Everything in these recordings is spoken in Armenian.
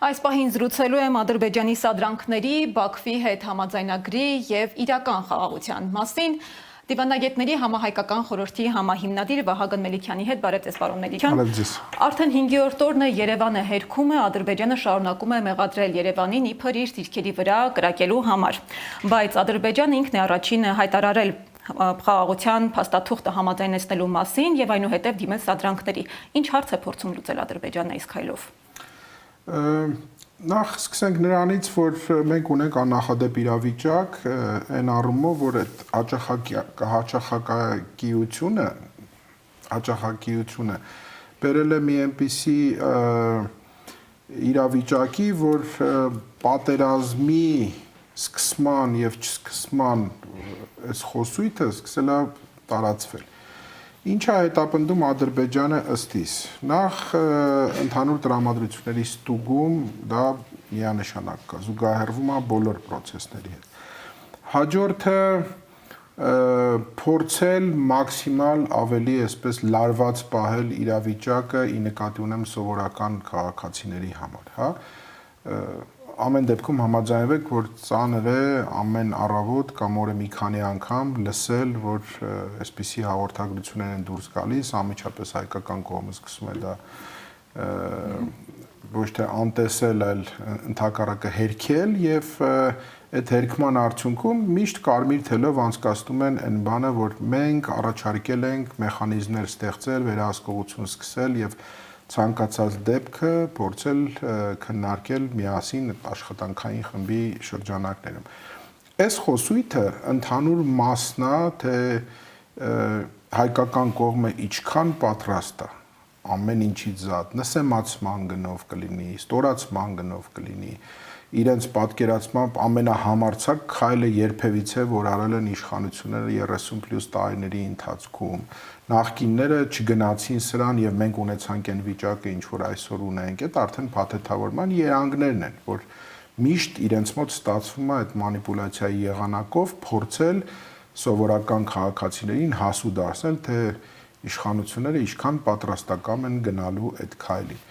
Այս պահին զրուցելու եմ Ադրբեջանի սադրանքների, Բաքվի հետ համաձայնագրի եւ իրական խաղաղության մասին։ Դիվանագետների համահայկական խորհրդի համահիմնադիր Վահագն Մելիքյանի հետ բարև ձեզ, պարոն Մելիքյան։ Արդեն 5-րդ օրն է Երևանը հերքում է, Ադրբեջանը շարունակում է մեղադրել Երևանին իբր իր դիրքերի վրա կրակելու համար։ Բայց Ադրբեջանը ինքն է առաջինը հայտարարել խաղաղության փաստաթուղթը համաձայնեցնելու մասին եւ այնուհետեւ դիմել սադրանքների։ Ինչ հարց է փորձում լուծել Ադրբեջանը այս քայլով։ Նախ սկսենք նրանից, որ մենք ունենք աննախադեպ իրավիճակ, այն առումով, որ այդ հաճախակիությունը բերել է մի այնպիսի իրավիճակի, որ պատերազմի սկսման եւ չսկսման այս խոսույթը սկսել է տարածվել։ Ինչ է հետապնդում Ադրբեջանը ըստ իս։ Նախ ընդհանուր տրամադրությունների ստուգում դա միանշանակ կա, զուգահեռվում է բոլոր process-ների հետ։ Հաջորդը փորձել մաքսիմալ ավելի այսպես լարված պահել իրավիճակը ի նկատի ունեմ սովորական քաղաքացիների համար, հա։ Ամեն դեպքում համաձայնվեք, որ ծանր է ամեն առավոտ կամ օրը մի քանի անգամ լսել, որ այսպիսի հաղորդագրություններ են դուրս գալիս, անմիջապես հայկական կողմը սկսում է դա ոչ թե անտեսել, այլ ընդհակառակը հերքել եւ այդ հերքման արդյունքում միշտ կարմիր թելով անցկացնում են այն բանը, որ մենք առաջարկել ենք մեխանիզմներ ստեղծել, վերահսկողություն սկսել եւ ցանկացած դեպքը փորձել քննարկել միասին աշխատանքային խմբի շրջանակներում։ Այս խոսույթը ընդհանուր մասն է, թե հայկական կողմը ինչքան պատրաստ է ամեն ինչից զատ, նսեմացման գնով կլինի, ստորացման գնով կլինի, իրենց պատկերացմամբ ամենահամարձակ քայլը երբևիցե, որ արել են իշխանությունները 30+ տարիների ընթացքում, նախկինները չգնացին սրան եւ մենք ունեցանք այն վիճակը, ինչ որ այսօր ունենք, այդ արդեն փաթեթավորման երանգներն են, որ միշտ իրենց մոտ ստացվում է այդ մանիպուլյացիայի եղանակով փորձել սովորական քաղաքացիներին հասու դարձնել, թե իշխանությունները ինչքան պատրաստակամ են գնալու այդ քայլին։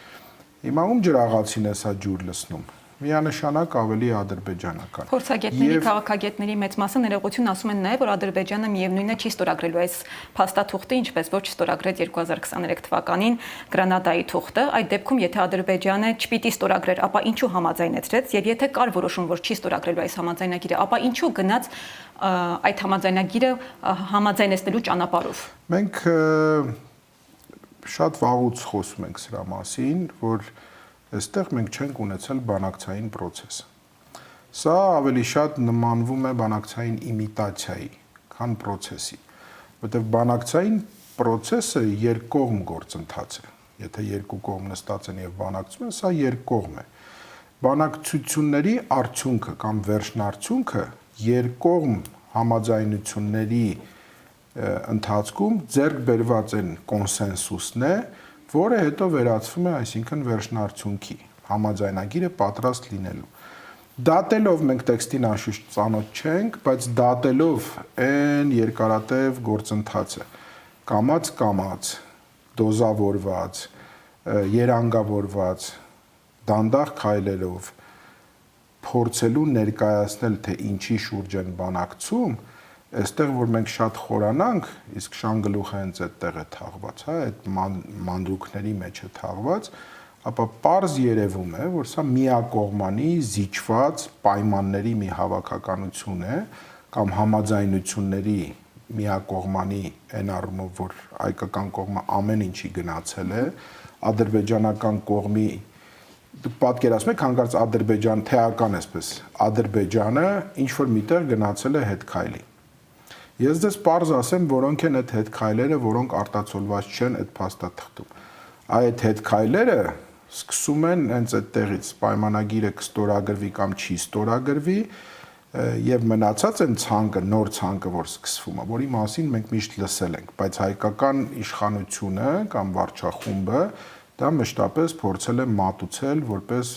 Հիմա ում ջրաղացին է սա ջուր լցնում։ Միանշանակ ավելի ադրբեջանական։ Փորձագետների, քաղաքագետների մեծ մասը ներողություն ասում են նաև, որ Ադրբեջանը միևնույնն է չի ստորագրելու այս փաստաթուղթը, ինչպես որ չստորագրեց 2023 թվականին Գրանադայի թուղթը։ Այդ դեպքում, եթե Ադրբեջանը չպիտի ստորագրեր, ապա ինչու համաձայնեցրեց, եւ եթե կար որոշում, որ չի ստորագրելու այս համաձայնագիրը, ապա ինչու գնաց այդ համաձայնագիրը համաձայնեցնելու ճանապարհով։ Մենք շատ վաղուց խոսում ենք սրա մասին, որ այստեղ մենք չենք ունեցել բանակցային process-ը։ Սա ավելի շատ նմանվում է բանակցային իմիտացիայի, քան process-ի, որտեղ բանակցային process-ը երկկողմ գործընթաց է։ Եթե երկու կողմ նստած են եւ բանակցում են, սա երկկողմ է։ Բանակցությունների արդյունքը կամ վերջնարդյունքը երկկողմ համաձայնությունների ընթացքում ձեռք բերված են կոնսենսուսն է, որը հետո վերածվում է, այսինքն վերջնարդյունքի, համաձայնագիրը պատրաստ լինելու։ Դատելով մենք տեքստին անշուշտ ծանոթ չենք, բայց դատելով այն երկարատև գործընթացը, կամաց, դոզավորված, երանգավորված, դանդաղ քայլերով փորձելու ներկայացնել, թե ինչի շուրջ են բանակցում, այստեղ որ մենք շատ խորանանք, իսկ շանգլուխը հենց այդտեղ է թաղված, հա, այդ մանրուքների մեջ է թաղված, ապա պարզ երևում է, որ սա միակողմանի զիջված պայմանների մի հավաքականություն է, կամ համաձայնությունների միակողմանի այն առումով, որ հայկական կողմը ամեն ինչի գնացել է, ադրբեջանական կողմի դուք պատկերացնում եք հանկարծ Ադրբեջան թեական այսպես Ադրբեջանը ինչ որ միտեղ գնացել է հետ քայլի։ Ես դες պարզ ասեմ, որոնք են այդ հետ քայլերը, որոնք արտացոլված չեն այդ փաստաթղթում։ Այդ հետ քայլերը սկսում են հենց այդտեղից պայմանագիրը կստորագրվի կամ չի ստորագրվի եւ մնացած են ցանկը, նոր ցանկը, որ սկսվում է, որի մասին մենք միշտ լսել ենք, բայց հայկական իշխանությունը կամ վարչախումբը դա մշտապես փորձել է մատուցել որպես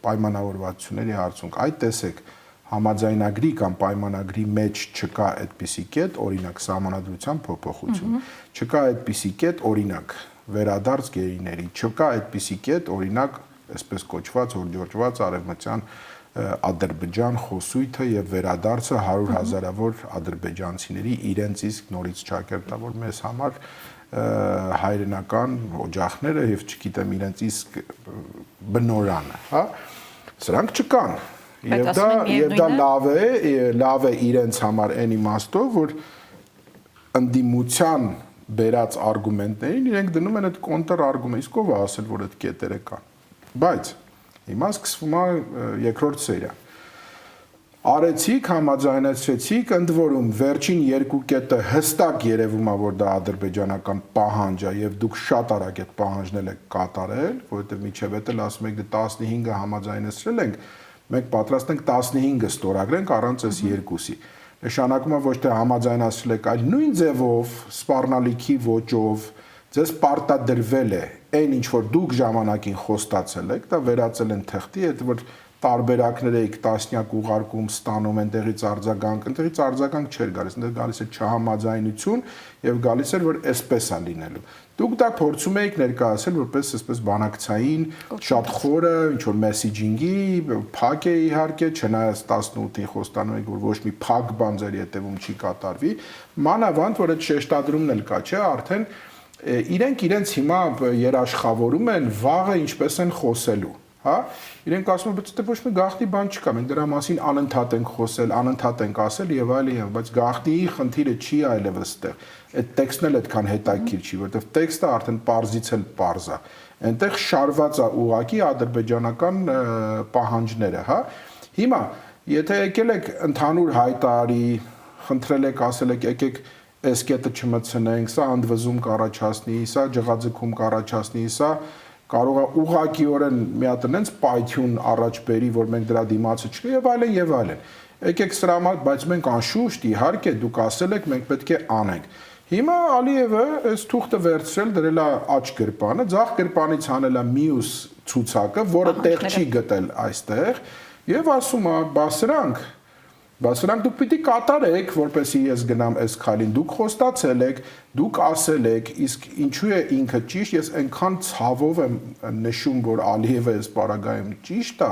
պայմանավորվածությունների արդյունք։ Այդ տեսեք, համաձայնագրի կամ պայմանագրի մեջ չկա այդպիսի կետ, օրինակ սահմանադրության փոփոխություն, չկա այդպիսի կետ, օրինակ վերադարձ գերիների, չկա այդպիսի կետ, օրինակ այսպես կոչված օրջորջված արևմտյան Ադրբեջան խոսույթը եւ վերադարձը 100,000-ավոր ադրբեջանցիների իրենց իսկ նորից ճակերտավոր մեզ համար հայրենական օջախները եւ չգիտեմ իրենց իսկ բնորանը, հա, սրանք չկան եւ դա լավ է իրենց համար այն իմաստով, որ ընդդիմության բերած արգումենտներին իրենք դնում են այդ կոնտր արգումենտ, իսկ ով է ասել, որ այդ կետերը կան, բայց հիմա սկսվում է երկրորդ սերիա։ Արեցիք, համաձայնեցրեցիք, ընդ որում վերջին երկու կետը հստակ երևում է, որ դա ադրբեջանական պահանջ է եւ դուք շատ արագ այդ պահանջն եք կատարել, որովհետեւ միջև էլ ասում եք 15-ը համաձայնեցրել ենք, մենք պատրաստ ենք 15-ը ստորագրենք առանց այս երկուսի։ Նշանակում է ոչ թե համաձայնացրել եք, այլ նույն ձևով, սպառնալիքի ոճով ձեզ պարտադրվել է այն ինչ որ դուք ժամանակին խոստացել եք, դա վերածել են թղթի, այդ որ տարբերակներ եք տասնյակ ուղարկում ստանում այնտեղից արձագանք չէր գալիս, այնտեղ գալիս է չհամաձայնություն եւ գալիս էր որ այսպես է լինելու։ Դուք դա փորձում եք ներկայացնել որպես այսպես բանակցային շատ խորը ինչ որ մեսեջինգի փակ է իհարկե, չնայած 18-ին խոստանում եք որ ոչ մի փակ բան ձեր ետևում չի կատարվի, մանավանդ որ այդ շեշտադրումն էլ կա, չէ, արդեն իրենց հիմա երաշխավորում են վաղը ինչպես են խոսելու, հա, իրենք ասում են, բայց ոչ մի գաղտնի բան չկա, մենք դրա մասին անընդհատ ենք խոսել, անընդհատ ենք ասել եւ այլն, բայց գաղտնի խնդիրը չի այլևս այդտեղ։ Այդ տեքստն էլ այդքան հետաքրքիր չի, որովհետեւ տեքստը արդեն պարզից էլ պարզ է։ Այնտեղ շարված է ուղակի ադրբեջանական պահանջները, հա։ Հիմա, եթե եկել եք ընդհանուր հայտարարի, խնդրել եք, ասել եք, եկեք այս կետը չմտցնենք, սա ընդվզում կառաջացնի, սա ջղաձգում կառաջացնի, սա կարող է ուղղակիորեն մի հատ այնց պայթյուն առաջ բերի, որ մենք դրա դիմացը չկա եւ այլն եւ այլն։ Եկեք սրա համար, բայց մենք անշուշտ իհարկե դուք ասել եք, մենք պետք է անենք։ Հիմա Ալիևը այս թուղթը վերցրել, դրել է աջ գրպանը, ձախ գրպանից հանել է մյուս ցուցակը, որը տեղ չի գտել այստեղ, եւ ասում է, Բայց սրանք դուք պիտի կատարեք, որպեսզի ես գնամ այս քայլին, դուք խոստացել եք, դուք ասել եք, իսկ ինչու է ինքը ճիշտ, ես այնքան ցավով եմ նշում, որ Ալիևը այս պարագայում ճիշտ է,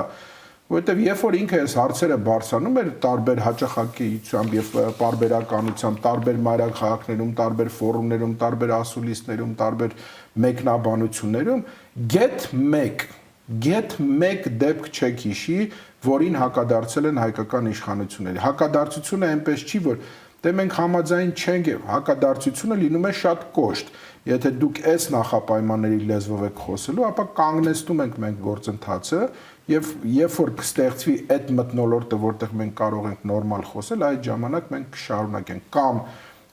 որովհետև երբ որ ինքը այս հարցերը բարձրանում էր տարբեր հաճախակիությամբ եւ պարբերականությամբ, տարբեր մայրաքաղաքներում, տարբեր ֆորումներում, տարբեր ասուլիսներում, տարբեր մեկնաբանություններում, get մեկ դեպք չեք հիշի, որին հակադարձել են հայկական իշխանությունները։ Հակադարձությունը այնպես չի, որ դե մենք համաձայն չենք, հակադարձությունը լինում է շատ կոշտ։ Եթե դուք այս նախապայմանների լեզվով եք խոսելու, ապա կանգնեցնում ենք մենք գործընթացը եւ երբ որ կստեղծվի այդ մթնոլորտը, որտեղ մենք կարող ենք նորմալ խոսել, այդ ժամանակ մենք կշարունակենք կամ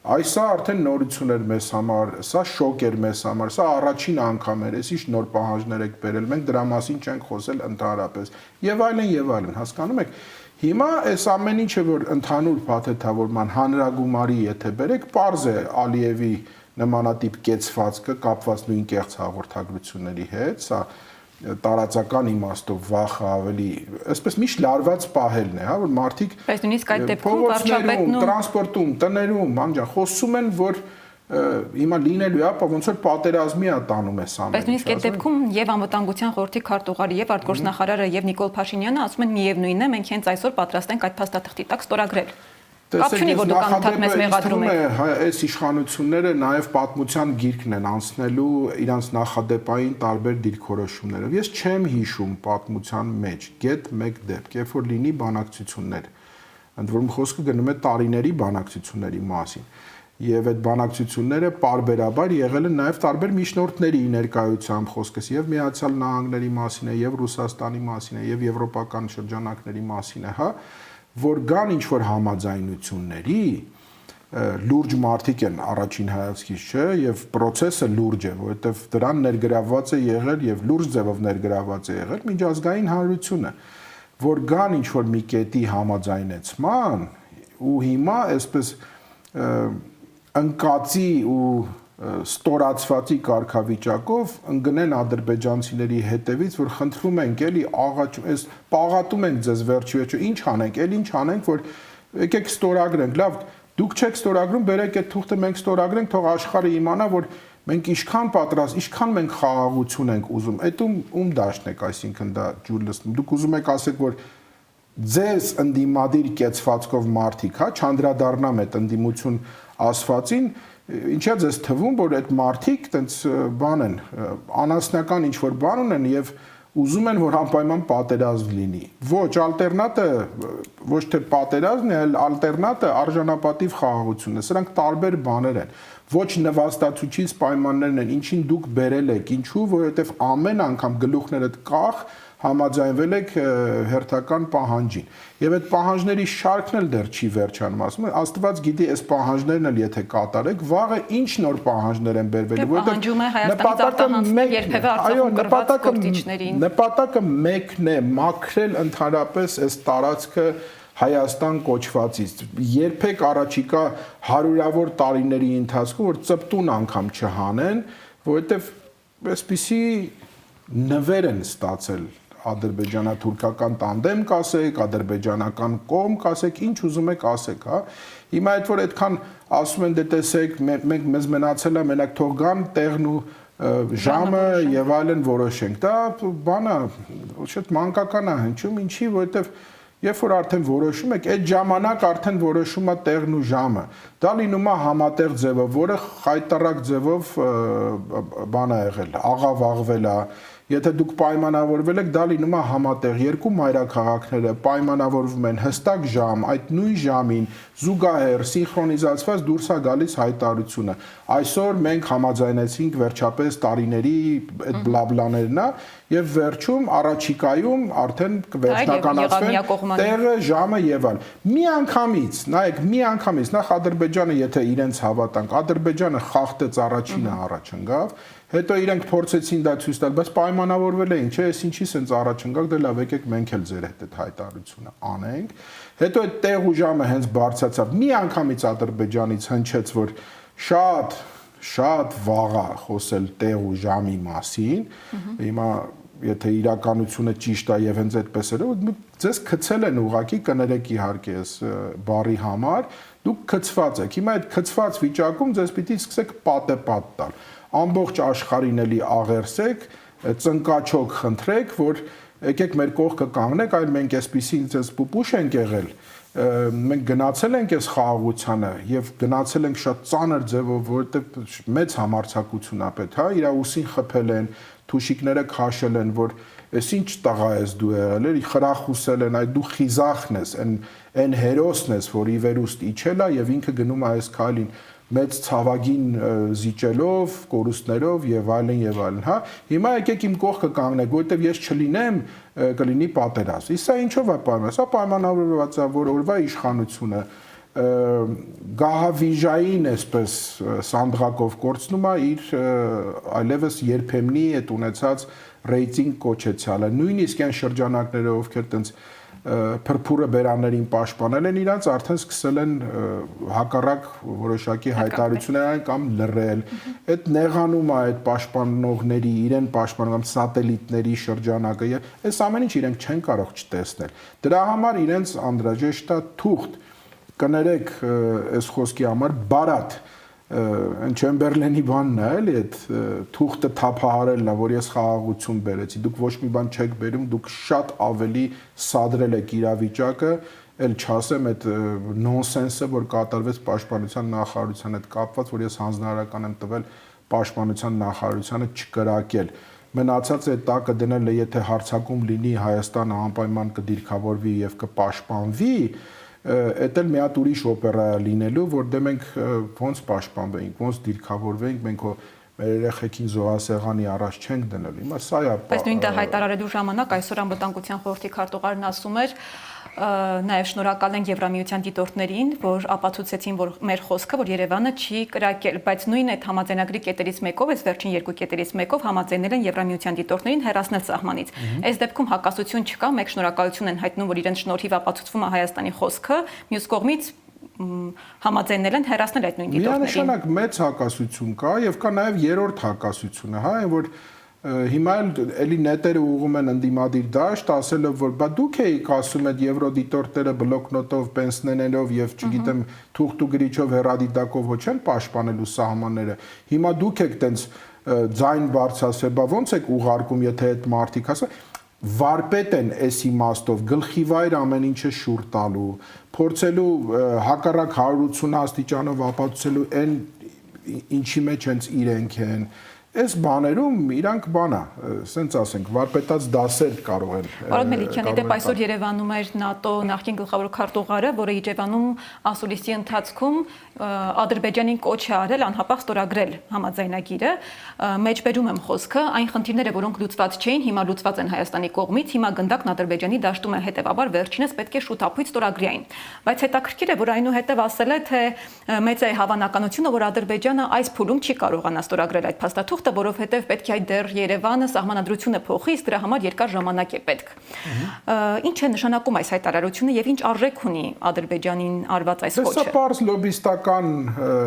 Այսա արդեն նորություն էր մեզ համար, սա շոկ էր մեզ համար, սա առաջին անգամ էր, այսիշ նոր պահանջներ եք բերել, մենք դրա մասին չենք խոսել ընդհանրապես, եւ այլն, հասկանում եք։ Հիմա այս ամեն ինչը, որ ընդհանուր փաթեթավորման հանրագումարի եթե բերեք, պարզ է Ալիևի նմանատիպ կեցվածքը կապված նույն կեղծ հաղորդագրությունների հետ, սա տարածական իմաստով վախը ավելի, այսպես միշտ լարված պահելն է, հա, որ մարդիկ Բայց նույնիսկ այդ դեպքում վարչապետն ու տրանսպորտում, տներում, անջան, խոսում են, որ հիմա լինելու է, ապա ոնց որ պատերազմի է տանում է սա։ Բայց նույնիսկ այդ դեպքում եւ անվտանգության խորհրդի քարտուղարը եւ արտգործնախարարը եւ Նիկոլ Փաշինյանը ասում են միևնույնն է, մենք հենց այսօր պատրաստ ենք այդ փաստաթղթի տակ ստորագրել։ Կապ չունի, որ դուք անընդհատ մեզ մեղադրում եք։ Այս իշխանությունները նաև պատմության գիրկն են անցնելու իրանց նախադեպային տարբեր դիրքորոշումներով։ Ես չեմ հիշում պատմության մեջ գետ մեկ դեպք, երբ որ լինի բանակցություններ։ Ընդ որում խոսքը գնում է տարիների բանակցությունների մասին։ Եվ այդ բանակցությունները պարբերաբար եղել են նաև տարբեր միջնորդների ներկայությամբ, խոսքս եւ Միացյալ Նահանգների մասին է, եւ Ռուսաստանի մասին է, եւ եվրոպական շրջանակների մասին է, հա, որ կան ինչ որ համաձայնությունների լուրջ մարդիկ են առաջին հայացքից, չէ, եւ process-ը լուրջ է, որովհետեւ դրան ներգրավված է եղել եւ լուրջ ձևով ներգրավված է եղել միջազգային հանրությունը, որ կան ինչ որ մի կետի համաձայնեցման ու հիմա այսպես ընկածի ու ստորացվածի կարգավիճակով ընկնեն ադրբեջանցիների հետևից, որ խնդրում ենք էլի այս պաղատում ենք ձեզ վերջի ինչ անենք, էլ ինչ անենք, որ եկեք ստորագրենք, լավ, դուք չեք ստորագրում, բերեք այդ թուղթը մենք ստորագրենք, թող աշխարհը իմանա, որ Մենք ինչքան պատրաստ, ինչքան մենք խաղաղություն ենք ուզում, այդ ում դաշտն եք, այսինքն դա ջուր լցնում։ Դուք ուզում եք ասեք, որ ձեզ ընդդիմադիր կեցվածքով մարդիկ, հա, չանդրադառնամ այդ ընդդիմություն ասվածին, ինչա ձեզ թվում, որ այդ մարդիկ տենց բան են, անասնական ինչ որ բան ունեն եւ ուզում են, որ անպայման պատերազմ լինի։ Ոչ, ալտերնատը ոչ թե պատերազմն է, այլ ալտերնատը արժանապատիվ խաղաղությունն է։ Սրանք տարբեր բաներ են։ Ոչ նվաստացուցիչ պայմաններն են, ինչին դուք բերել եք, ինչու, որովհետեւ ամեն անգամ գլուխներդ կախ համաձայնվել եք հերթական պահանջին։ Եվ այդ պահանջների շարքն էլ դեռ չի վերջանում, ասում են, Աստված գիտի, այս պահանջներն էլ եթե կատարեք, վաղը ինչ նոր պահանջներ են բերվելու, որովհետև նպատակը մեկն է, մաքրել ընդհանրապես այս տարածքը Հայաստան կոչվածից։ Երբեք առաջիկա հարյուրավոր տարիների ընթացքում որ ծպտուն անգամ չհանեն, որովհետև այսպիսի նվեր են ստացել ադրբեջանա-թուրքական տանդեմ կասեք, ադրբեջանական կողմ կասեք, ինչ ուզում եք ասեք, հա։ Հիմա այդ որ այդքան ասում են դե տեսեք, մենք մեզ մնացել է մենակ թող գան տեղն ու ժամը եւ այլն որոշենք։ Դա բանը շատ մանկական է հնչում, ինչի, որովհետեւ երբ որ արդեն որոշում եք, այդ ժամանակ արդեն որոշում է տեղն ու ժամը։ Դա լինում է համատեղ ձևով, որը խայտարակ ձևով բան է եղել, աղավաղվել է։ Եթե դուք պայմանավորվել եք, դա լինում է համատեղ, երկու մայրաքաղաքները պայմանավորվում են հստակ ժամ, այդ նույն ժամին զուգահեռ սինխրոնիզացված դուրս է գալիս հայտարարությունը։ Այսօր մենք համաձայնեցինք վերջապես տարիների այդ բլաբլաներն է եւ վերջում առաջիկայում արդեն կվերջնականացվեն տեղը, ժամը եւ այլ։ Միանգամից, նայեք, միանգամից նախ Ադրբեջանը, եթե իրենց հավատանք, Ադրբեջանը խախտեց առաջինը առաջ ընկավ, հետո իրենք փորձեցին դա ցույց տալ, բայց պայմանավորվել էին, չէ, ես ինչի սենց առաջ ընկակ, դե լավ եկեք մենք էլ ձեր հետ այդ հայտարարությունը անենք։ Հետո այդ տեղ ու ժամը հենց բարձրացավ։ Մի անգամից Ադրբեջանից հնչեց, որ շատ վաղ է խոսել տեղ ու ժամի մասին։ Հիմա եթե իրականությունը ճիշտ է եւ հենց այդպես է, ձեզ գցել են ուղակի, կներեք իհարկե այս բառի համար, դուք գցված եք։ Հիմա այդ գցված վիճակում ձեզ պիտի սկսեք պատեպատ տալ։ Ամբողջ աշխարհին էլի աղերսեք, ծնկաչոք խնդրեք, որ եկեք մեր կողքը կանգնեք, այլ մենք այսպեսին ցես պուպուշ ենք եղել, մենք գնացել ենք այս խաղաղությանը եւ գնացել ենք շատ ծանր ձևով, որովհետեւ մեծ համարձակություն է պետք, հա, իր ուսին խփել են, թուշիկները քաշել են, որ այս ինչ տղա ես դու եղել, էլի խրախուսել են, այդ դու խիզախն ես, այն հերոսն ես, որ ի վերուստ իջել է եւ ինքը գնում է այս քայլին մեծ ցավագին զիջելով, կորուստներով եւ այլն, հա։ Հիմա եկեք իմ կողքը կանգնեք, որովհետեւ ես չլինեմ, կլինի պատերազմ։ Իսկ սա ինչով է պայմանավորված։ Սա պայմանավորված է, որ օրվա իշխանությունը գահավիժային այսպես սանդղակով կորցնում է իր այլևս երբեմնի այդ ունեցած ռեյտինգ կոչեցյալը։ Նույնիսկ այն շրջանակները, ովքեր տենց փրփուրը բերաններին պաշտպանել են իրանց, արդեն սկսել են հակառակ որոշակի հայտարարություններ կամ լռել։ Այդ նեղանումը այդ պաշտպանողների, իրեն պաշտպանում սատելիտների շրջանակը եւ այս ամեն ինչ իրենք չեն կարող չտեսնել։ Դրա համար իրենց անդրաժեշտ է թուղթ կներեք այս խոսքի համար բարատ Չեմբերլենի բանն է, էլի այդ թուղթը թափահարելն է, որ ես խաղաղություն բերեցի, դուք ոչ մի բան չեք բերում, դուք շատ ավելի սադրել եք իրավիճակը, էլ չասեմ այդ նոնսենսը, որ կատարվեց պաշտպանության նախարարության հետ կապված, որ ես հանձնարարական եմ տվել պաշտպանության նախարարությանը չկրակել։ Մնացած այդ տակը դնելը, եթե հարձակում լինի, Հայաստանը անպայման կդիրքավորվի եւ կպաշտպանվի, Էդ էլ մի հատ ուրիշ օպերա լինելու, որ դե մենք ոնց պաշտպանվենք, ոնց դիրքավորվենք, մենք մեր երեխեքին զոհասեղանի առաջ չենք դնել։ Հիմա սա է։ Բայց նույն դա հայտարարելու ժամանակ այսօր անվտանգության խորհրդի քարտուղարն ասում էր, նաև շնորհակալ են Եվրամիության դիտորդներին, որ ապացուցեցին, որ մեր խոսքը, որ Երևանը չի կրակել, բայց նույն այդ համաձայնագրի կետերից մեկով, այս վերջին երկու կետերից մեկով համաձայնել են Եվրամիության դիտորդներին հեռացնել սահմանից։ Այս դեպքում հակասություն չկա, մեկ շնորհակալություն են հայտնում, որ իրենց շնորհիվ ապացուցվում է Հայաստանի խոսքը, մյուս կողմից համաձայնել են հեռացնել այդ նույն դիտորդներին։ Միանշանակ մեծ հակասություն կա եւ կա նաեւ երրորդ հակասությունը, հա, որ Հիմա էլի նետերը ուղում են ընդդիմադիր դաշտ, ասելով որ բա դուք եք ասում այդ եվրոդիտորտերը բլոկնոտով, պենսներով եւ չգիտեմ թուղթ ու գրիչով հերադիտակով ոչ են պաշտպանելու սահմանները։ Հիմա դուք եք տենց ձայն բարձրացրել, բա ոնց եք ուղարկում, եթե այդ մարդիկ ասա վարպետ են այս իմաստով գլխիվայր ամեն ինչը շուռ տալու, փորձելու հակառակ 180 աստիճանով ապացուցելու այն ինչի մեջ հենց իրենք են։ Այս բաներում իրանք բանա, ասենց ասենք, վարպետած դասեր կարող են։ Պարոն Մելիքյան, դեպի այսօր Երևանում էր ՆԱՏՕ նախկին գլխավոր քարտուղարը, որը Երևանում ասուլիսի ընթացքում Ադրբեջանին կոչ է արել անհապաղ ստորագրել համաձայնագիրը, մեջբերում եմ խոսքը, այն խնդիրները, որոնք լուծված չէին, հիմա լուծված են Հայաստանի կողմից, հիմա գնդակն Ադրբեջանի դաշտում է, հետևաբար վերջինս պետք է շուտապույտ ստորագրի այն։ Բայց հետաքրքիր է, որ այնուհետև ասել է, թե մեծ է հավանականությունը, որ Ադրբեջանը այս փուլում չի կարողանա ստորագրել այդ փաստաթուղթը, որովհետև պետք է այդ դեռ Երևանը սահմանադրությունը փոխի, իսկ դրա համար երկար ժամանակ է պետք։ Ինչ է նշանակում այս հայտարարությունը եւ ինչ արժեք ունի Ադրբեջանին արված այս կոչը։ Սա պարզ լոբիստական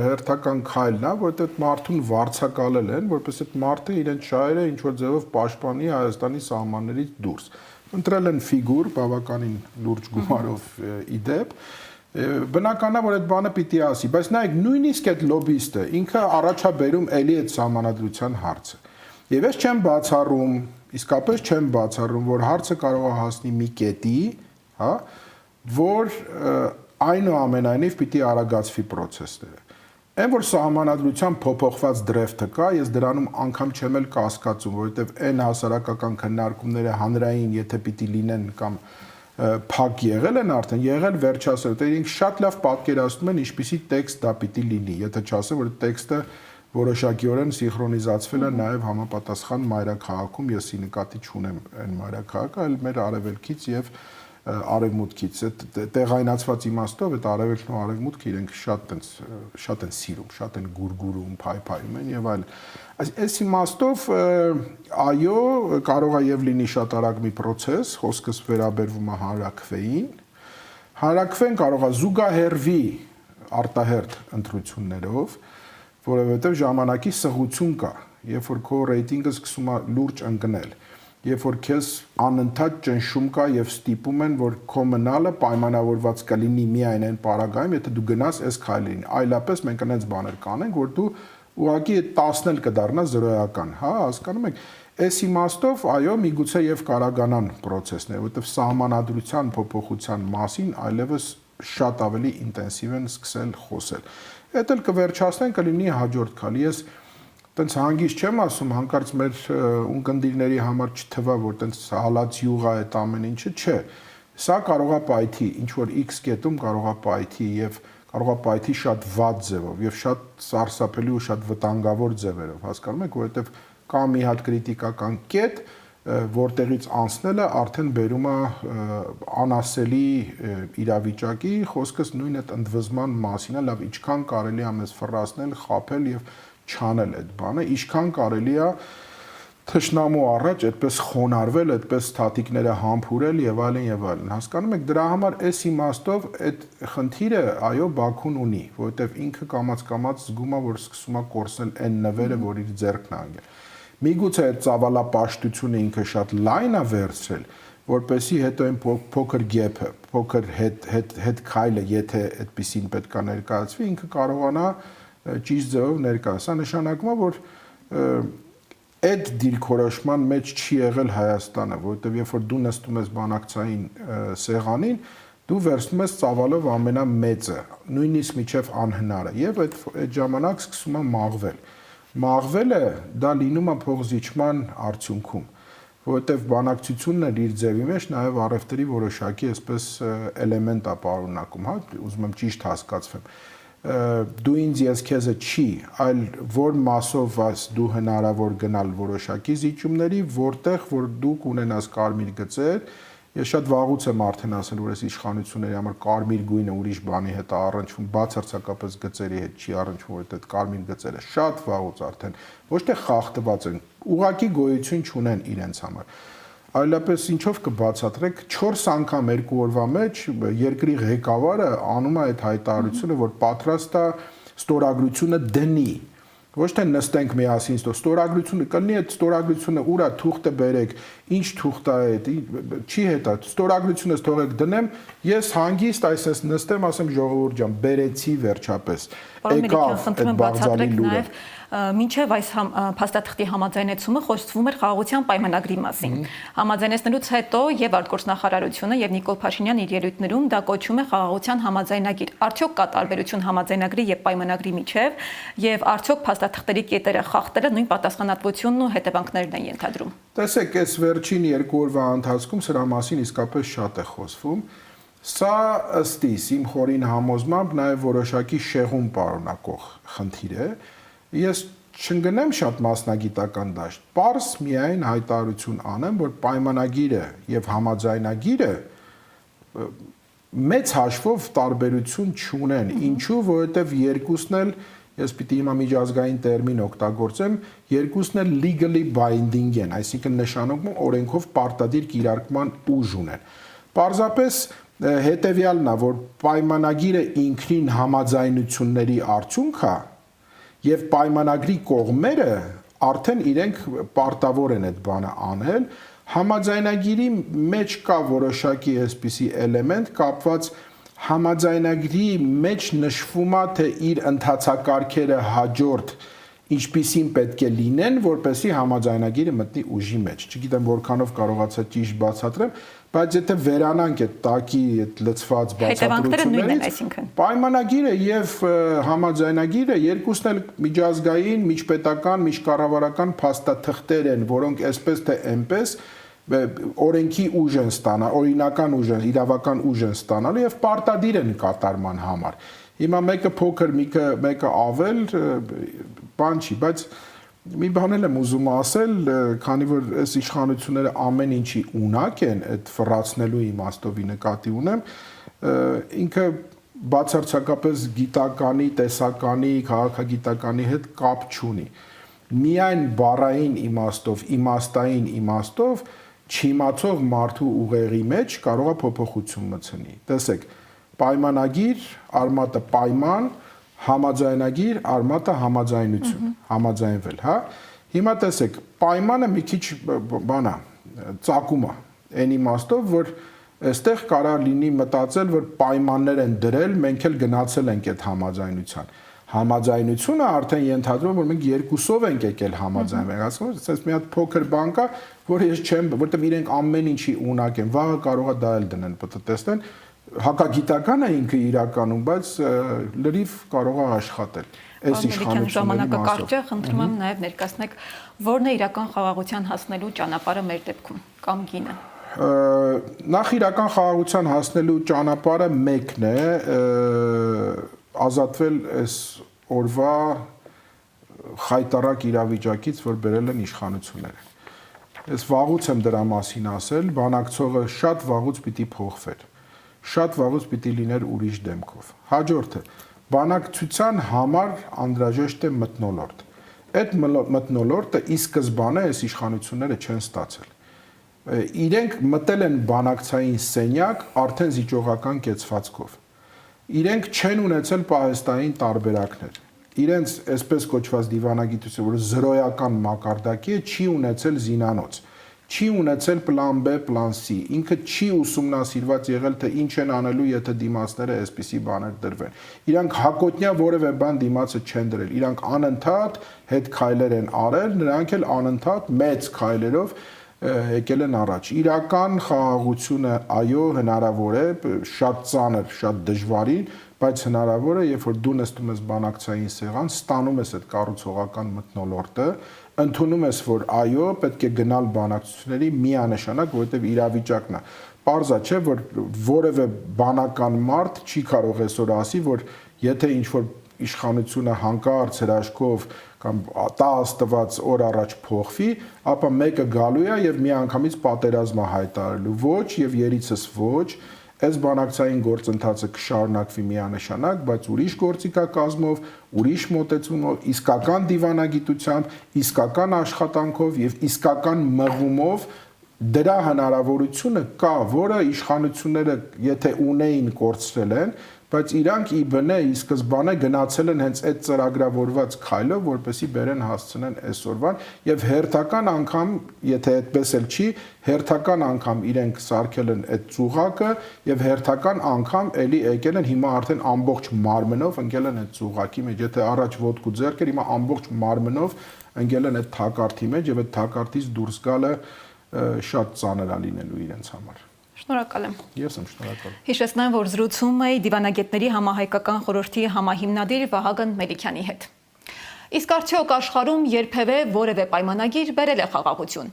հերթական քայլն է, որտեղ այդ մարդուն վարձակալել են, որպես այդ մարդը իրենց շահերը ինչ որ ձևով պաշտպանի Հայաստանի սահմաններից դուրս։ Ընտրել են ֆիգուր բավականին լուրջ գումարով իդեպ բնական է որ այդ բանը պիտի ասի, բայց նայեք նույնիսկ այդ լոբիստը ինքը առաջաբերում էլի այդ սահմանադրության հարցը։ Եվ ես չեմ բացառում, իսկապես չեմ բացառում, որ հարցը կարող է հասնի մի կետի, հա, որ այնուամենայնիվ պիտի արագացվի process-ները։ Այն որ սահմանադրության փոփոխված դրեֆտը կա, ես դրանում անգամ չեմ էլ կասկածում, որովհետև այն հասարակական քննարկումները հանրային, եթե պիտի լինեն կամ փակ եղել են արդեն, եղել վերջասեր, դե իրենք շատ լավ պատկերացնում են ինչպիսի տեքստ դա պիտի լինի, եթե չասեմ, որ տեքստը որոշակիորեն սինխրոնիզացվել է նաև համապատասխան մայրաքաղաքում, ես ի նկատի չունեմ այն մայրաքաղաքը, այլ մեր արևելքից եւ արևմուտքից, այդ տեղայնացված իմաստով այդ արևելքն ու արևմուտքը իրենք շատ են սիրում, շատ են գուրգուրում, փայփայում են եւ այլն։ Այս իմաստով այո, կարող է եւ լինի շատ արագ մի process, խոսքս վերաբերվում է հանրաքվեին։ Հանրաքվեն կարող է զուգահեռվի արտահերթ ընտրություններով, որովհետեւ ժամանակի սղություն կա, երբ որ քո ռեյտինգը սկսում է լուրջ ընկնել, երբ որ քեզ անընդհատ ճնշում կա եւ ստիպում են, որ քո մնալը պայմանավորված կլինի միայն այն պարագայում, եթե դու գնաս այս քայլին։ Այլապես մենք այնպես բաներ կանենք, որ դու ուղղակի 10-ն էլ կդառնա զրոյական, հա, հասկանում եք։ Այս իմաստով, այո, միգուցե եւ կարագանան process-ներ, որովհետեւ սահմանադրության փոփոխության մասին այլևս շատ ավելի ինտենսիվ են սկսել խոսել։ Դա էլ կվերջացնեն, կլինի հաջորդ քայլ։ Ես տենց հանգիստ չեմ ասում, հանկարծ մեր ունկնդիրների համար չթվա, որ տենց հալած յուղ է այդ ամեն ինչը, չէ։ Սա կարող է պայթի, ինչ որ X կետում կարող է պայթի եւ կարող է պայթի շատ վատ ձևով եւ շատ սարսափելի ու շատ վտանգավոր ձևերով, հասկանում եք, որովհետեւ կա մի հատ քրիտիկական կետ, որտեղից անցնելը արդեն բերում է անասելի իրավիճակի, խոսքս նույն այդ ընդվզման մասին է, լավ, ինչքան կարելի է մեզ ֆռացնել, խաբել եւ չանել այդ բանը, ինչքան կարելի է թշնամու առաջ այդպես խոնարհվել, այդպես թաթիկները համբուրել եւ այլն, հասկանում եք, դրա համար այս իմաստով այդ խնդիրը այո Բաքուն ունի, որովհետեւ ինքը կամաց զգում է, որ սկսում է կորսնել այն նվերը, որ իր ձեռքն է անգել։ Միգուցե այդ ծավալապաշտությունը ինքը շատ լայն է վերցրել, որպեսի հետո այն փոքր գեփը, փոքր հետ քայլը, եթե այդպեսին պետք է ներկայացվի, ինքը կարողանա ճիշտ ձևով ներկայացնել։ Սա նշանակում է, որ այդ դիրքորոշման մեջ չի եղել Հայաստանը, որովհետև երբ որ դու նստում ես բանակցային սեղանին, դու վերցնում ես ծավալով ամենամեծը, նույնիսկ միջև անհնարը, եւ այդ ժամանակ սկսում է մաղվել։ Մաղվելը դա լինում է փողզիջման արդյունքում, որովհետև բանակցությունն էլ իր ձևի մեջ նաև առևտրի որոշակի այսպես էլեմենտ է պարունակում, հա, ուզում եմ ճիշտ հասկացվեմ։ Դու ինձ ես քեզը չի, այլ որ մասով դու հնարավոր գնալ որոշակի զիջումների, որտեղ որ դու կունենաս կարմիր գծեր, ես շատ վաղուց եմ արդեն ասել, որ այս իշխանությունների համար կարմիր գույնը ուրիշ բանի հետ է առնչվում, բացարձակապես գծերի հետ չի առնչվում, որ այդ կարմիր գծերը շատ վաղուց արդեն ոչ թե խախտված են, ուղղակի գոյություն չունեն իրենց համար։ Այլապես ինչով կբացատրեք 4 անգամ 2 օրվա մեջ երկրի ղեկավարը անում է այդ հայտարարությունը, որ պատրաստ է ստորագրությունը դնի, Ոչ թե նստենք միասին, ստորագրությունը կլինի, այդ ստորագրությունը ուրա թուղթը բերեք, ինչ թուղթ է այդ, չի հետա, ստորագրությունը թողեք դնեմ, ես հանգիստ այսպես նստեմ, ասեմ ժողովուրդ ջան, բերեցի վերջապես։ Եկավ այդ բաղձալի լուրը։ Մինչև այս փաստաթղթի համաձայնեցումը խոսվում էր խաղաղության պայմանագրի մասին։ Համաձայնեցնելուց հետո եւ արտգործնախարարությունը եւ Նիկոլ Փաշինյանն իր ելույթներում դա կոչում է խաղաղության համաձայնագիր։ Արդյոք կա տարբերություն համաձայնագրի եւ պայմանագրի միջև եւ արդյոք փաստաթղթերի կետերը խախտելը նույն պատասխանատվությունն ու հետևանքներն են ենթադրում։ Տեսեք, այս վերջին 2 օրվա ընթացքում սրա մասին իսկապես շատ է խոսվում։ Սա ըստ իմ խորին համոզմամբ նաեւ որոշակի շեղում պարունակող խնդիր է։ Ես չընկնեմ շատ մասնագիտական դաշտ, պարզ միայն հայտարարություն անեմ, որ պայմանագիրը եւ համաձայնագիրը մեծ հաշվով տարբերություն չունեն, ինչու, որովհետեւ երկուսն էլ, ես պիտի հիմա միջազգային տերմին օգտագործեմ, երկուսն էլ legally binding են, այսինքն նշանակում օրենքով պարտադիր կիրարկման ուժ ունեն։ Պարզապես հետեւյալն է, որ պայմանագիրը ինքնին համաձայնությունների արդյունք է, եւ պայմանագրի կողմերը արդեն իրենք պարտավոր են այդ բանը անել, համաձայնագիրի մեջ կա որոշակի այսպիսի էլեմենտ կապված համաձայնագրի մեջ նշվում է թե իր ընթացակարգերը հաջորդ ինչպիսին պետք է լինեն, որպեսզի համաձայնագիրը մտնի ուժի մեջ։ Չգիտեմ որքանով կարողացա ճիշտ բացատրեմ, բայց եթե վերանանք այդ տակի այդ լցված բացատրություններից, պայմանագիրը եւ համաձայնագիրը երկուսն էլ միջազգային, միջպետական, միջկառավարական փաստաթղթեր են, որոնք այսպես թե այնպես օրենքի ուժ են ստանա, օրինական ուժ են, իրավական ուժ են ստանալու եւ պարտադիր են կատարման համար։ Հիմա մեկը փոքր, մեկը ավել, բան չի, բայց մի բան եմ ուզում ասել, քանի որ այս իշխանությունները ամեն ինչի ունակ են, այդ ֆռացնելու իմաստովի նկատի ունեմ, ինքը բացարձակապես գիտականի, տեսականի, քաղաքագիտականի հետ կապ չունի։ Միայն բառային իմաստով, իմաստային իմաստով չիմացող մարդու ուղեղի մեջ կարող է փոփոխություն մտցնի։ Տեսեք, պայմանագիր, արմատը պայման, համաձայնագիր, արմատը համաձայնություն, համաձայնվել, հա։ Հիմա տեսեք, պայմանը մի քիչ բան է, ծագում է, այն իմաստով, որ այստեղ կարող լինի մտածել, որ պայմաններ են դրել, մենք էլ գնացել ենք այդ համաձայնության։ Համաձայնությունը արդեն ենթադրում որ մենք երկուսով ենք եկել համաձայնվել, ասում եմ, ասես մի հատ փոքր բան կա, որ ես չեմ, որտեղ իրենք ամեն ինչի ունակ են, վաղը կարող է դա էլ դնեն, պետք է տեսնեն, հակագիտական է ինքը իրականում, բայց լրիվ կարող է աշխատել։ Այս իշխանությունների ժամանակակարճը խնդրում եմ նաև ներկայացնեք, որն է իրական խաղաղության հասնելու ճանապարհը մեր դեպքում կամ գինը։ Նախ իրական խաղաղության հասնելու ճանապարհը մեկն է, ազատվել այս օրվա խայտարակ իրավիճակից, որ բերել են իշխանությունները։ Ես վաղուց եմ դրա մասին ասել, բանակցողը շատ վաղուց պիտի փոխվեր, շատ վաղուց պիտի լիներ ուրիշ դեմքով։ Հաջորդը, բանակցության համար անհրաժեշտ է մթնոլորտ։ Այդ մթնոլորտը ի սկզբանե այս իշխանությունները չեն ստացել։ Իրենք մտել են բանակցային սենյակ արդեն զիջողական կեցվածքով։ Իրենք չեն ունեցել պահեստային տարբերակներ։ Իրենց այսպես կոչված դիվանագիտությունը, որ զրոյական մակարդակի է, չի ունեցել զինանոց, չի ունեցել պլան B, պլան C, ինքը չի ուսումնասիրված եղել, թե ինչ են անելու, եթե դիմացները այսպիսի բաներ դրվեն։ Իրանք հակոտնյա որևէ բան դիմացը չեն դրել, իրանք անընդհատ հետ քայլեր են արել, նրանք էլ անընդհատ մեծ քայլերով եկել են առաջ։ Իրական խաղաղությունը այո հնարավոր է, շատ ծանր, շատ դժվարին, բայց հնարավոր է, երբ որ դու նստում ես բանակցային սեղան, ստանում ես այդ կառուցողական մթնոլորտը, ընդունում ես, որ այո, պետք է գնալ բանակցությունների միանշանակ, որովհետև իրավիճակն է։ Պարզ է, չէ, որ որևէ բանական մարդ չի կարող այսօր ասի, որ եթե ինչ-որ իշխանությունը հանկարծ հրաշքով կամ տա աստված օր առաջ փոխվի, ապա մեկը գալու է եւ միանգամից պատերազմ է հայտարարելու։ Ոչ եւ երիցս ոչ, այս բանակցային գործընթացը կշարունակվի միանշանակ, բայց ուրիշ գործիքակազմով, ուրիշ մոտեցումով, իսկական դիվանագիտությամբ, իսկական աշխատանքով եւ իսկական մղումով դրա հնարավորությունը կա, որը իշխանությունները եթե ունեին կորցրել են, բայց իրանք ի բնե ի սկզբանե գնացել են հենց այդ ծրագրավորված քայլով, որպեսզի բերեն հասցնեն այսօրվան եւ հերթական անգամ, եթե այդպես էլ չի, հերթական անգամ իրենք սարքել են այդ ծուղակը եւ հերթական անգամ էլի եկել են հիմա արդեն ամբողջ մարմնով ընկել են այդ ծուղակի մեջ, եթե առաջ ոտք ու ձեռք էր, հիմա ամբողջ մարմնով ընկել են այդ թակարդի մեջ եւ այդ թակարդից դուրս գալը շատ ծանր է լինելու իրենց համար։ Շնորհակալ եմ։ Ես եմ շնորհակալ։ Հիշեցնեմ, որ զրուցում էի դիվանագետների համահայկական խորհրդի համահիմնադիր Վահագն Մելիքյանի հետ։ Իսկ արդյոք աշխարհում երբևէ որևէ պայմանագիր բերել է խաղաղություն։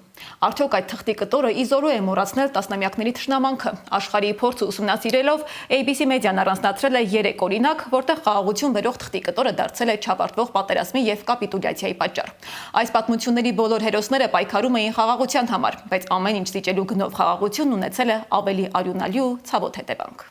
Արդյոք այդ թղթի կտորը իզորու է մոռացնել տասնամյակների թշնամանքը։ Աշխարհի փորձը ուսումնասիրելով ABC մեդիան առանձնացրել է 3 օրինակ, որտեղ խաղաղություն բերող թղթի կտորը դարձել է չավարտվող պատերազմի եւ կապիտուլյացիայի պատճառ։ Այս պատմությունների բոլոր հերոսները պայքարում էին խաղաղության համար, բայց ամեն ինչ զիջելու գնով խաղաղությունն ունեցել է ավելի արյունալի ու ցավոտ հետևանք։